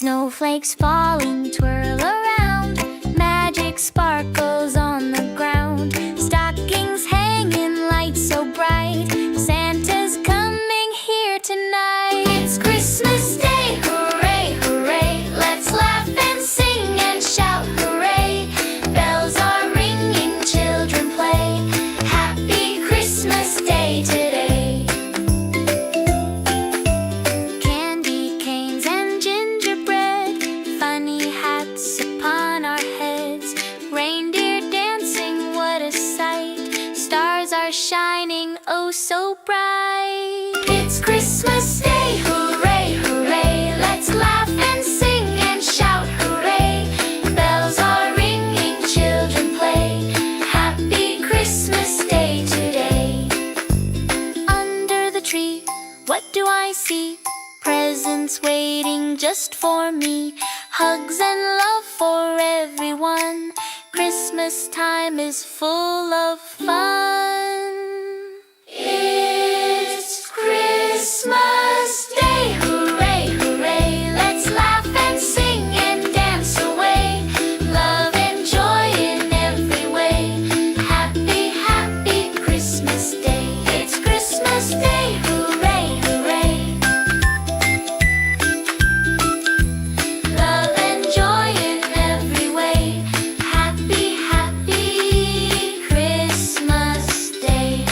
Snowflakes falling, twirl around. Magic sparkles on the ground. Stockings hanging, lights so bright. Santa's coming here tonight. It's Christmas Day, hooray, hooray. Let's laugh and sing and shout hooray. Bells are ringing, children play. Happy Christmas Day today. Candy canes and gingerbread, funny hats upon our heads. Reindeer dancing, what a sight. Stars are shining, oh so bright. It's Christmas Day, hooray, hooray. Let's laugh and sing and shout hooray. Bells are ringing, children play. Happy Christmas Day today. Under the tree, what do I see? Presents waiting just for me. Hugs and love for everyone. Christmas time is full of fun. It's Christmas Day, hooray, hooray. Let's laugh and sing and dance away. Love and joy in every way. Happy, happy Christmas Day. It's Christmas Day, hooray, hooray. Love and joy in every way. Happy, happy Christmas Day.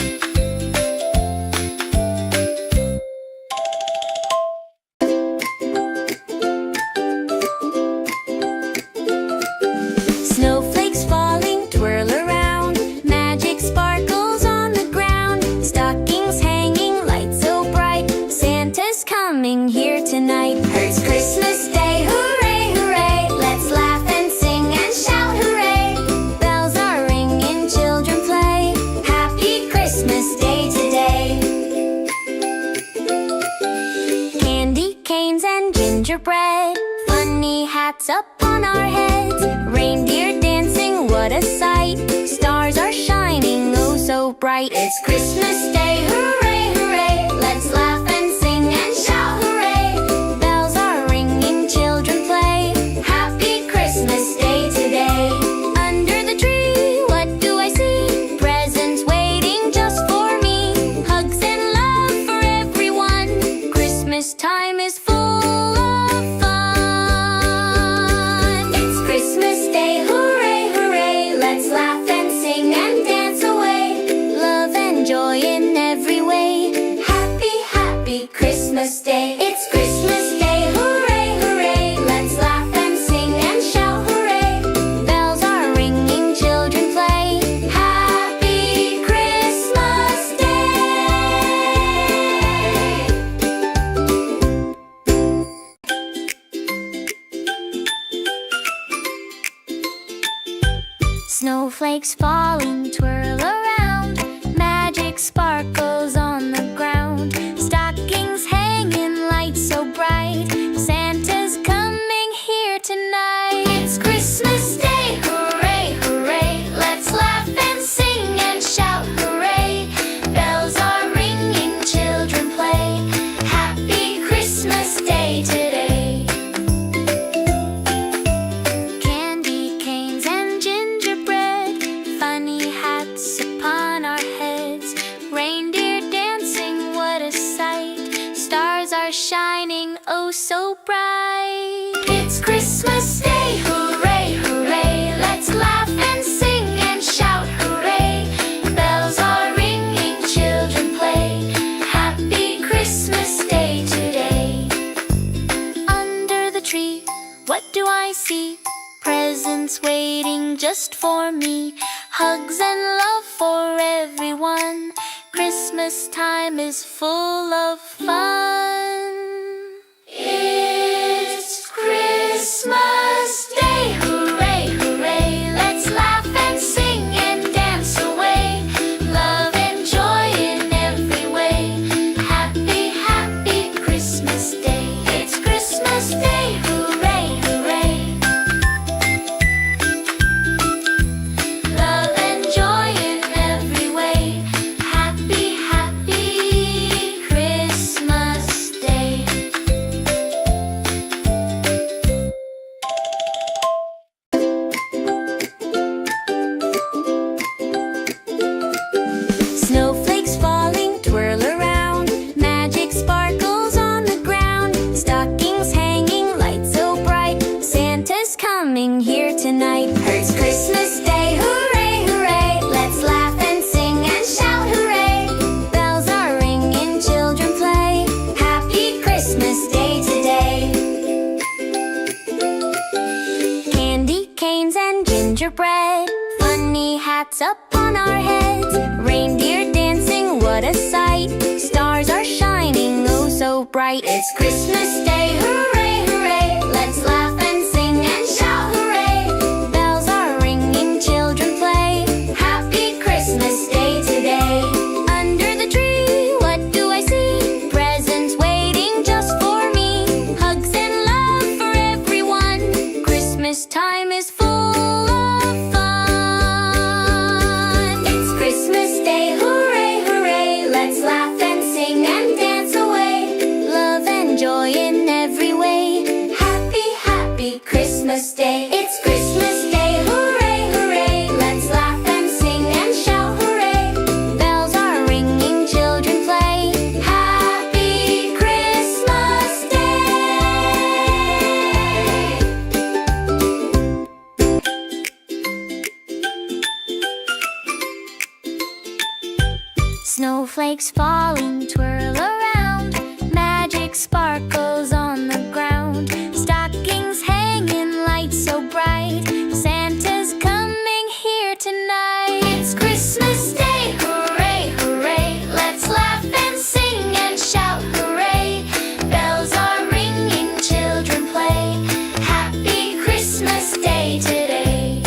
Snowflakes falling, twirl around. Magic sparkles on the ground. Stockings hanging, lights so bright. Santa's coming here tonight. It's Christmas Day, hooray, hooray. Let's laugh and sing and shout hooray. Bells are ringing, children play. Happy Christmas Day today. Candy canes and gingerbread, funny hats up on our heads. Reindeer dancing, what a sight. Stars are shining, oh so bright. It's Christmas Day, hooray, hooray. Let's laugh and sing and shout hooray. Bells are ringing, children play. Happy Christmas Day today. Under the tree, what do I see? Presents waiting just for me. Hugs and love for everyone. Christmas time is full of fun. It's Christmas Day, hooray, hooray. Let's laugh and sing and dance away. Love and joy in every way. Happy, happy Christmas Day. It's Christmas Day, hooray, hooray. Let's laugh and sing and shout hooray. Bells are ringing, children play. Happy Christmas Day. Snowflakes falling, twirl around. Magic sparkles on the ground. Stockings hanging, lights so bright. Santa's coming here tonight. It's Christmas Day, hooray, hooray. Let's laugh and sing and shout hooray. Bells are ringing, children play. Happy Christmas Day today. Candy canes and gingerbread, funny hats upon our heads. Reindeer dancing, what a sight. Stars are shining, oh so bright. It's Christmas Day, hooray, hooray. Let's laugh and sing and shout hooray. Bells are ringing, children play. Happy Christmas Day today. Under the tree, what do I see? Presents waiting just for me. Hugs and love for everyone. Christmas time is full of fun. It's Christmas Day, hooray, hooray. Let's laugh and sing and dance away. Love and joy in every way. Happy, happy Christmas Day. It's Christmas Day, hooray, hooray. Love and joy in every way. Happy, happy Christmas Day. gingerbread, funny hats upon our heads, reindeer dancing, what a sight. Stars are shining, oh so bright. It's Christmas Day, hooray, hooray. Let's laugh and sing and shout hooray. Bells are ringing, children play. Happy Christmas Day today. Under the tree, what do I see? Presents waiting just for me. Hugs and love for everyone. Christmas time is full of fun. It's Christmas Day, hooray, hooray. Let's laugh and sing and dance away. Love and joy in every way. Happy, happy Christmas Day. It's Christmas Day, hooray, hooray. Let's laugh and sing and shout hooray. Bells are ringing, children play. Happy Christmas Day. Snowflakes falling, twirl around. Magic sparkles on the ground. Stockings hanging, lights so bright. Santa's coming here tonight. It's Christmas Day, hooray, hooray. Let's laugh and sing and shout hooray. Bells are ringing, children play. Happy Christmas Day today.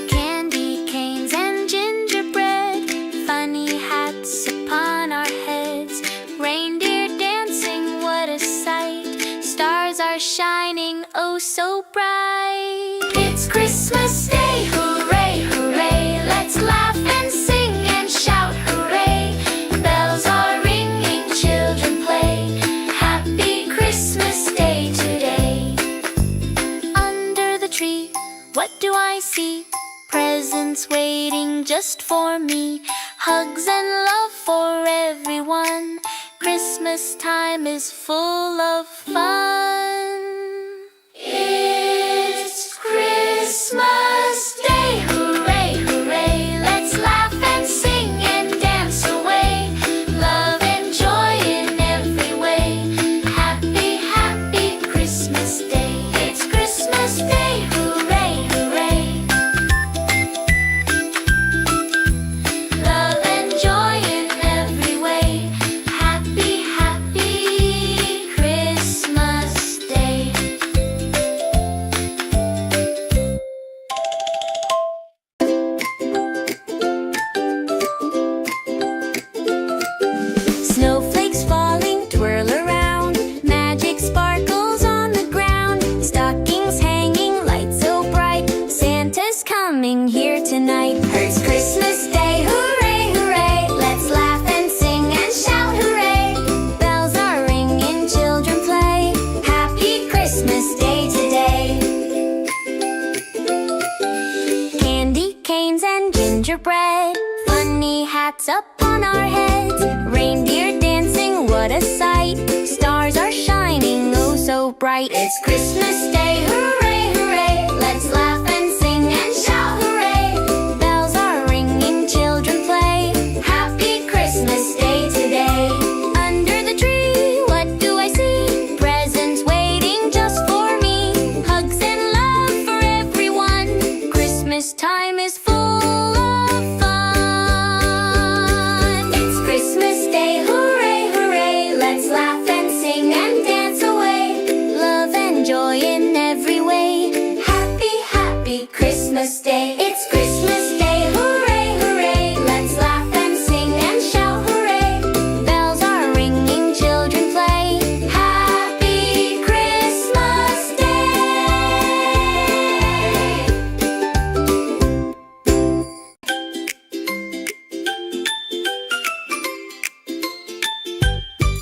Candy canes and gingerbread, funny hats upon our heads, reindeer dancing, what a sight. Stars are shining, oh so bright. It's Christmas Day, hooray, hooray. Let's laugh and sing and shout hooray. Bells are ringing, children play. Happy Christmas Day today. Under the tree, what do I see? Presents waiting just for me. Hugs and love for everyone. Christmas time is full of fun. It's Christmas Day, hooray, hooray. Let's laugh and sing and dance away. Love and joy in every way. Happy, happy Christmas Day. It's Christmas Day, hooray, hooray. Love and joy in every way. Happy, happy Christmas Day. Snowflakes falling, twirl around. Magic sparkles on the ground. Stockings hanging, lights so bright. Santa's coming here tonight. It's Christmas Day, hooray, hooray. Let's laugh and sing and shout hooray. Bells are ringing, children play. Happy Christmas Day today. Candy canes and gingerbread, funny hats upon our heads, reindeer dancing, what a sight. Stars are shining, oh so bright. It's Christmas Day, hooray, hooray. Let's laugh and sing and shout hooray. Bells are ringing, children play. Happy Christmas Day today. Under the tree, what do I see? Presents waiting just for me. Hugs and love for everyone. Christmas time is full of fun. It's Christmas Day, hooray, hooray. Let's laugh and sing and dance away. Love and joy in every way. Happy, happy Christmas Day. It's Christmas Day, hooray, hooray. Let's laugh and sing and shout hooray. Bells are ringing, children play. Happy Christmas Day.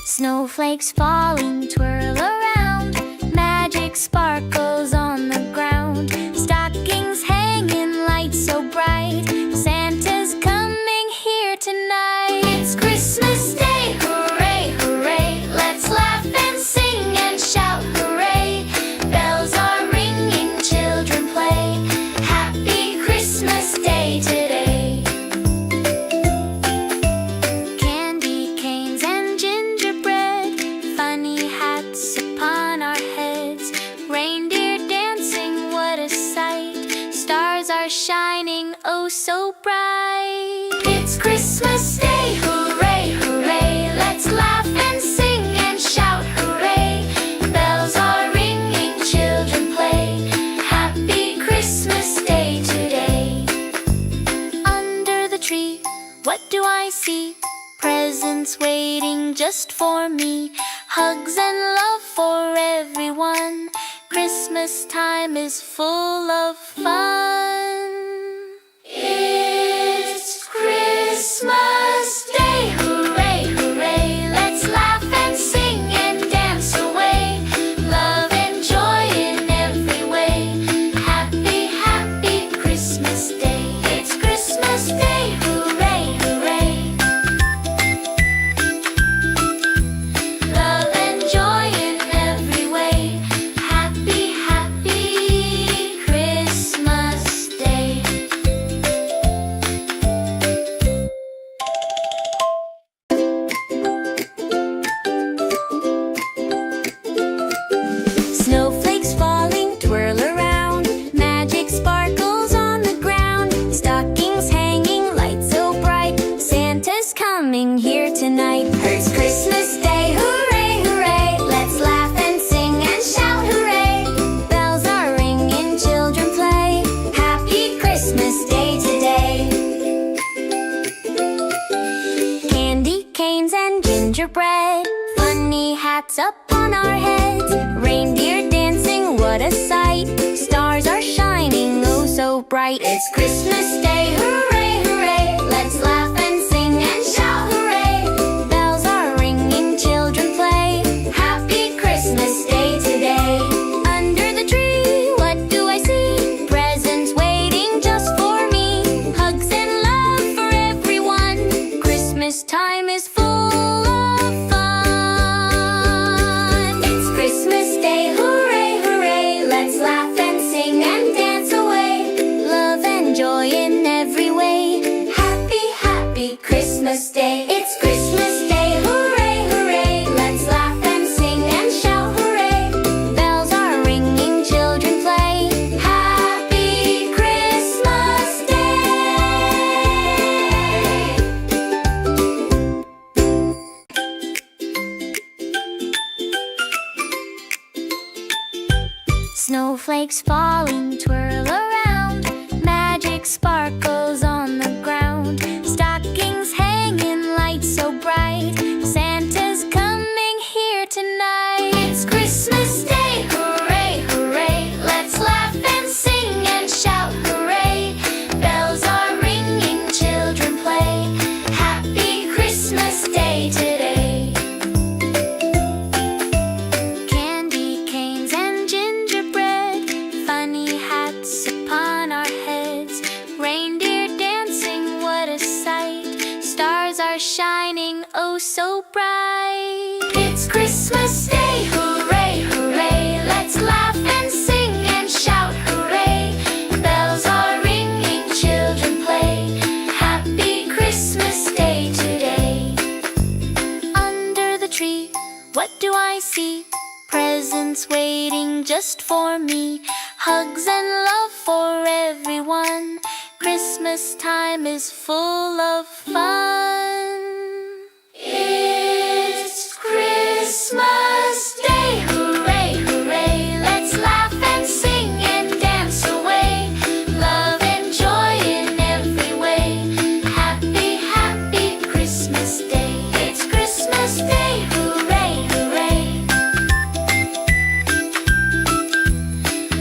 Snowflakes falling, twirl around. Magic sparkles on the ground. Stockings hanging, lights so bright. Santa's coming here tonight. It's Christmas Day, hooray, hooray. Let's laugh and sing and shout hooray. Bells are ringing, children play. Happy Christmas Day today. Candy canes and gingerbread, funny hats upon our heads, reindeer shining oh so bright. It's Christmas Day, hooray, hooray. Let's laugh and sing and shout hooray. Bells are ringing, children play. Happy Christmas Day today. Under the tree, what do I see? Presents waiting just for me. Hugs and love for everyone. Christmas time is full of fun. It's Christmas Day, hooray, hooray. Let's laugh and sing and dance away. Love and joy in every way. Happy, happy Christmas Day. It's Christmas Day, hooray, hooray. Love and joy in every way. Happy, happy Christmas Day. Snowflakes falling, twirl around. Magic sparkles on the ground. Stockings hanging, lights so bright. Santa's coming here tonight. It's Christmas Day, hooray, hooray. Let's laugh and sing and shout hooray. Bells are ringing, children play. Happy Christmas Day today. Candy canes and gingerbread. Funny hats up on our heads. Reindeer dancing, what a sight. Stars are shining oh so bright. It's Christmas Day, hooray, hooray. Let's laugh and sing and shout hooray. Bells are ringing, children play. Happy Christmas Day today. Under the tree, what do I see? Presents waiting just for me. Hugs and love for everyone. Christmas time is full of fun. It's Christmas Day, hooray, hooray. Let's laugh and sing and dance away. Love and joy in every way. Happy, happy Christmas Day. It's Christmas Day, hooray, hooray. Let's laugh and sing and shout hooray. Bells are ringing, children play. Happy Christmas Day. Snowflakes falling, twirl around. Magic sparkles on the ground. Stockings hanging, lights so bright. Santa's coming here tonight. It's Christmas Day, hooray, hooray. Let's laugh and sing and shout hooray. Bells are ringing, children play. Happy Christmas Day today. Candy canes and gingerbread. Funny hats upon our heads. Reindeer dancing, what a sight. Stars are shining oh so bright. It's Christmas Day, hooray, hooray. Let's laugh and sing and shout hooray. Bells are ringing, children play. Happy Christmas Day today. Under the tree, what do I see? Presents waiting just for me. Hugs and love for everyone. Christmas time is full of fun. It's Christmas Day, hooray, hooray. Let's laugh and sing and dance away. Love and joy in every way. Happy, happy Christmas Day. It's Christmas Day, hooray, hooray.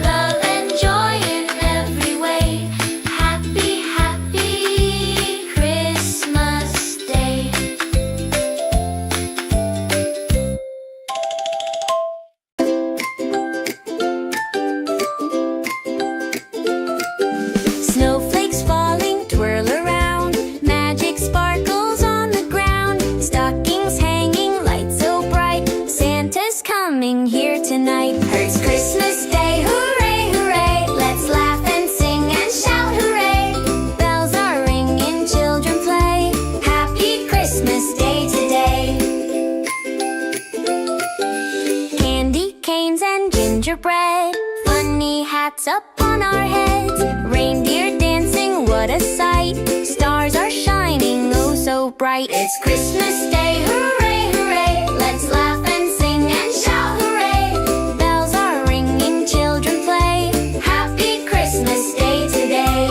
Love and joy in every way. Happy, happy Christmas Day. Snowflakes falling, twirl around. Magic sparkles on the ground. Stockings hanging, lights so bright. Santa's coming here tonight. It's Christmas Day, hooray, hooray. Let's laugh and sing and shout hooray. Bells are ringing, children play. Happy Christmas Day today. Candy canes and gingerbread. Funny hats up on our heads. Reindeer dancing, a sight. Stars are shining oh so bright. It's Christmas Day, hooray, hooray. Let's laugh and sing and shout hooray. Bells are ringing, children play. Happy Christmas Day today.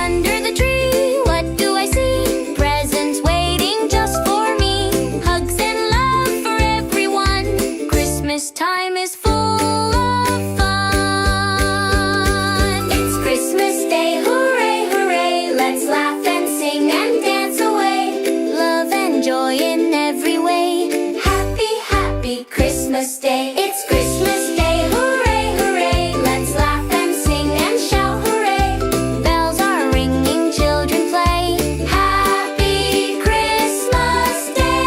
Under the tree, what do I see? Presents waiting just for me. Hugs and love for everyone. Christmas time is full of fun. It's Christmas Day, hooray, hooray. Let's laugh and sing and dance away. Love and joy in every way. Happy, happy Christmas Day. It's Christmas Day, hooray, hooray. Let's laugh and sing and shout hooray. Bells are ringing, children play. Happy Christmas Day.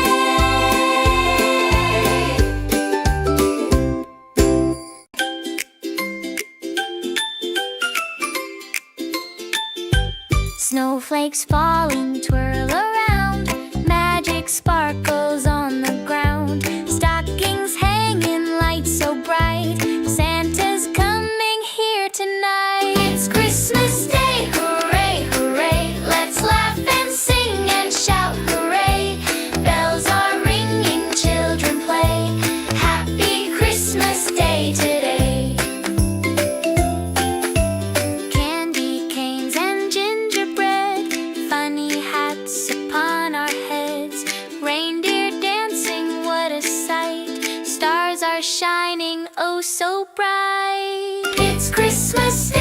Snowflakes falling, twirl around. Magic sparkles on the ground. Stockings hanging, lights so bright. Santa's coming here tonight. It's Christmas Day, hooray, hooray. Let's laugh and sing and shout hooray. Bells are ringing, children play. Happy Christmas Day today. Candy canes and gingerbread, funny hats upon our heads. Reindeer dancing, what a sight. Stars are shining oh so bright. It's Christmas Day.